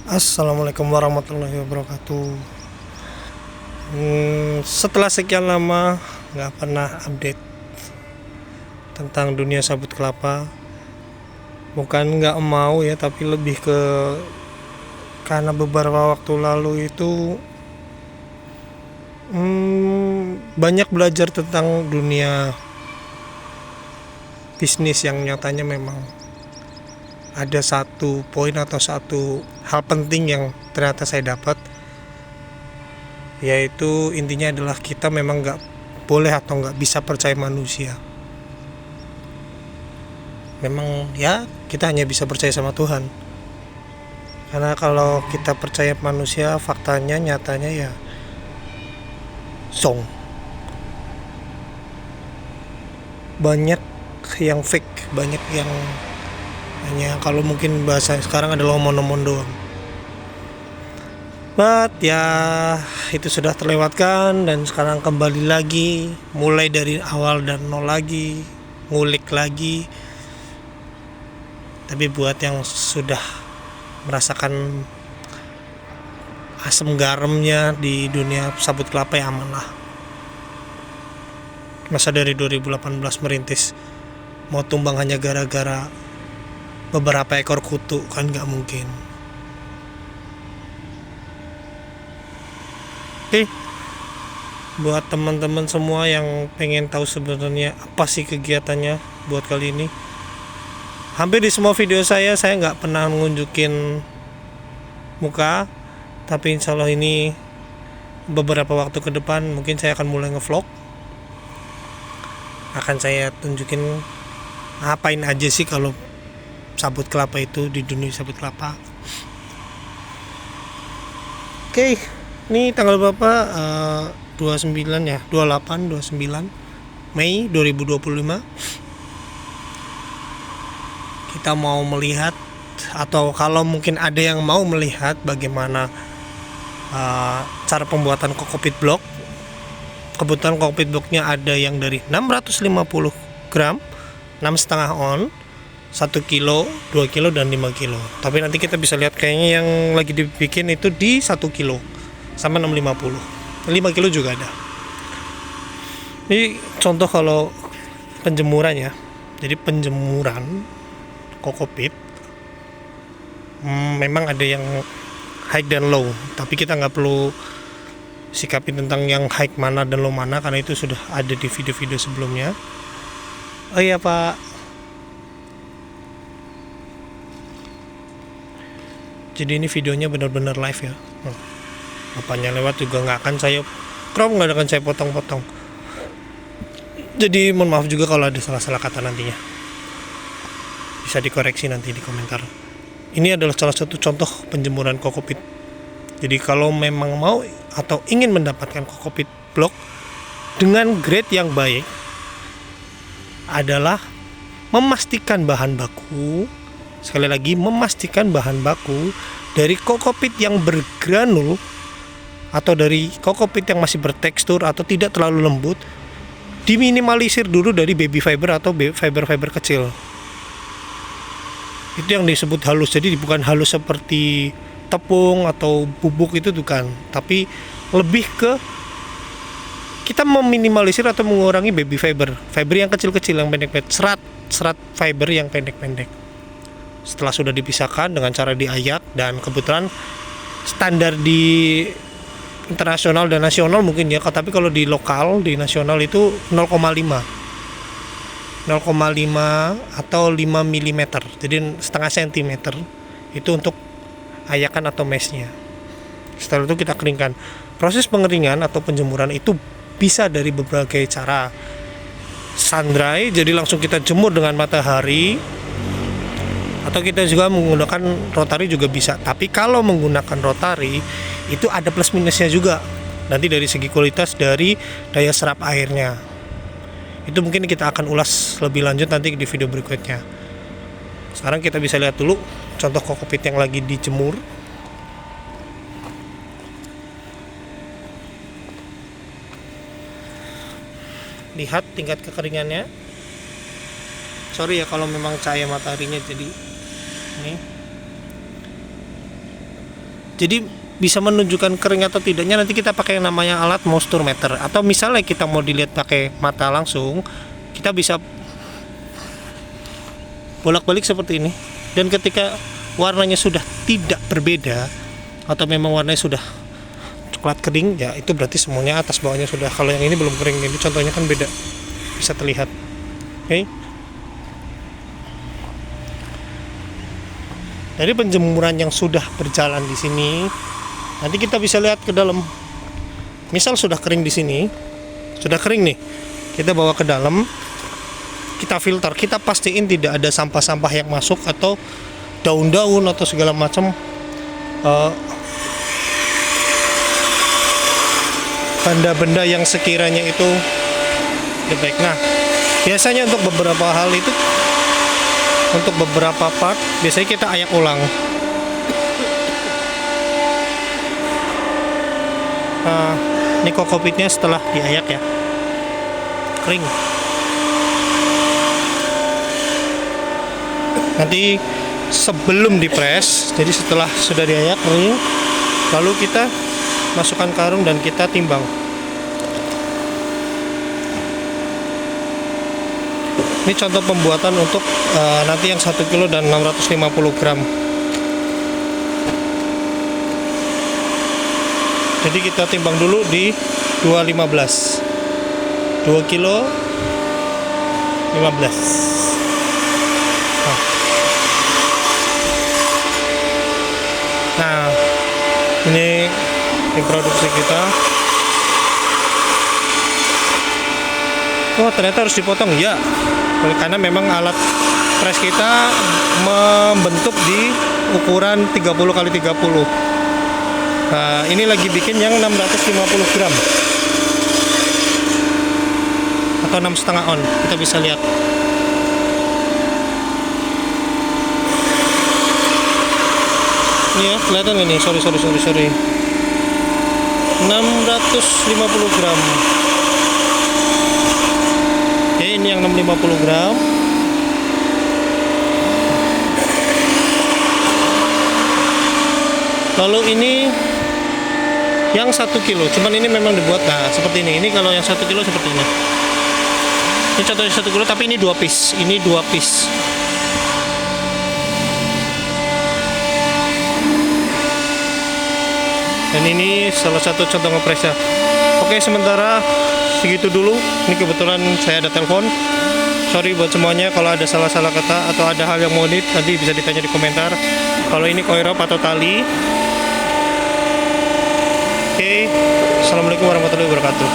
Assalamualaikum warahmatullahi wabarakatuh. Setelah sekian lama nggak pernah update tentang dunia sabut kelapa, bukan nggak mau ya, tapi lebih ke karena beberapa waktu lalu itu banyak belajar tentang dunia bisnis yang nyatanya memang ada satu poin atau satu hal penting yang ternyata saya dapat, yaitu intinya adalah kita memang nggak boleh atau nggak bisa percaya manusia. Memang ya kita hanya bisa percaya sama Tuhan, karena kalau kita percaya manusia, faktanya nyatanya ya song banyak yang fake, banyak yang hanya kalau mungkin bahasa sekarang adalah omong-omong doang. But ya itu sudah terlewatkan dan sekarang kembali lagi, mulai dari awal dan nol lagi, ngulik lagi. Tapi buat yang sudah merasakan asam garamnya di dunia sabut kelapa ya aman lah. Masa dari 2018 merintis mau tumbang hanya gara-gara beberapa ekor kutu, kan gak mungkin. Oke, buat teman-teman semua yang pengen tahu sebenarnya apa sih kegiatannya buat kali ini, hampir di semua video saya nggak pernah nunjukin muka, tapi insya Allah ini beberapa waktu ke depan mungkin saya akan mulai ngevlog. Akan saya tunjukin ngapain aja sih kalau sabut kelapa itu di dunia sabut kelapa. Oke, ini tanggal berapa? 29 ya, 28, 29 Mei 2025. Kita mau melihat, atau kalau mungkin ada yang mau melihat bagaimana cara pembuatan kokpit blok. Kebetulan kokpit bloknya ada yang dari 650 gram, 6,5 on, 1 kilo, 2 kilo, dan 5 kilo. Tapi nanti kita bisa lihat kayaknya yang lagi dibikin itu di 1 kilo sama 650. 5 kilo juga ada. Ini contoh kalau penjemuran ya. Jadi penjemuran kokpit memang ada yang high dan low, tapi kita nggak perlu sikapin tentang yang high mana dan low mana, karena itu sudah ada di video-video sebelumnya. Oh iya Pak, jadi ini videonya benar-benar live ya. Apanya lewat juga nggak akan saya crop, nggak akan saya potong-potong. Jadi mohon maaf juga kalau ada salah-salah kata nantinya. Bisa dikoreksi nanti di komentar. Ini adalah salah satu contoh penjemuran kokpit. Jadi kalau memang mau atau ingin mendapatkan kokpit blok dengan grade yang baik, adalah memastikan bahan baku. Sekali lagi, memastikan bahan baku dari kokpit yang bergranul atau dari kokpit yang masih bertekstur atau tidak terlalu lembut, diminimalisir dulu dari baby fiber atau fiber-fiber kecil. Itu yang disebut halus. Jadi bukan halus seperti tepung atau bubuk, itu bukan, tapi lebih ke kita meminimalisir atau mengurangi baby fiber yang kecil-kecil, yang pendek-pendek, serat fiber yang pendek-pendek. Setelah sudah dipisahkan dengan cara diayak, dan kebetulan standar di internasional dan nasional mungkin ya, tapi kalau di lokal, di nasional itu 0,5 atau 5 mm, jadi setengah sentimeter itu untuk ayakan atau mesnya. Setelah itu kita keringkan. Proses pengeringan atau penjemuran itu bisa dari berbagai cara. Sun dry, jadi langsung kita jemur dengan matahari, atau kita juga menggunakan rotary juga bisa. Tapi kalau menggunakan rotary itu ada plus minusnya juga, nanti dari segi kualitas, dari daya serap airnya. Itu mungkin kita akan ulas lebih lanjut nanti di video berikutnya. Sekarang kita bisa lihat dulu contoh kokpit yang lagi dijemur. Lihat tingkat kekeringannya. Sorry ya kalau memang cahaya mataharinya jadi ini. Jadi bisa menunjukkan kering atau tidaknya nanti kita pakai yang namanya alat moisture meter, atau misalnya kita mau dilihat pakai mata langsung, kita bisa bolak-balik seperti ini. Dan ketika warnanya sudah tidak berbeda atau memang warnanya sudah coklat kering, ya itu berarti semuanya atas bawahnya sudah. Kalau yang ini belum kering, ini contohnya kan beda, bisa terlihat. Oke. Dari penjemuran yang sudah berjalan di sini, nanti kita bisa lihat ke dalam. Misal sudah kering di sini, sudah kering nih, kita bawa ke dalam, kita filter, kita pastiin tidak ada sampah-sampah yang masuk atau daun-daun atau segala macam benda-benda yang sekiranya itu baik. Nah, biasanya untuk beberapa hal itu, untuk beberapa part biasanya kita ayak ulang. Ini kokpitnya setelah diayak ya, kering. Nanti sebelum dipres, jadi setelah sudah diayak kering, lalu kita masukkan karung dan kita timbang. Ini contoh pembuatan untuk nanti yang 1 kilo dan 650 gram. Jadi kita timbang dulu di 215, 2 kilo 15. Nah, ini produksi kita. Oh, ternyata harus dipotong ya, karena memang alat press kita membentuk di ukuran 30 kali 30. Nah, ini lagi bikin yang 650 gram atau 6,5 on, kita bisa lihat. Ini ya, kelihatan ini, sorry 650 gram. Oke, ini yang 650 gram. Lalu ini yang 1 kilo, cuman ini memang dibuat seperti ini. Ini kalau yang 1 kilo seperti ini. Ini contohnya 1 kilo, tapi ini 2 piece. Ini 2 piece. Dan ini salah satu contoh ngepresnya. Oke, sementara segitu dulu. Ini kebetulan saya ada telepon. Sorry buat semuanya kalau ada salah-salah kata atau ada hal yang mau nanti bisa ditanya di komentar. Kalau ini coil rope atau tali. Oke, assalamualaikum warahmatullahi wabarakatuh.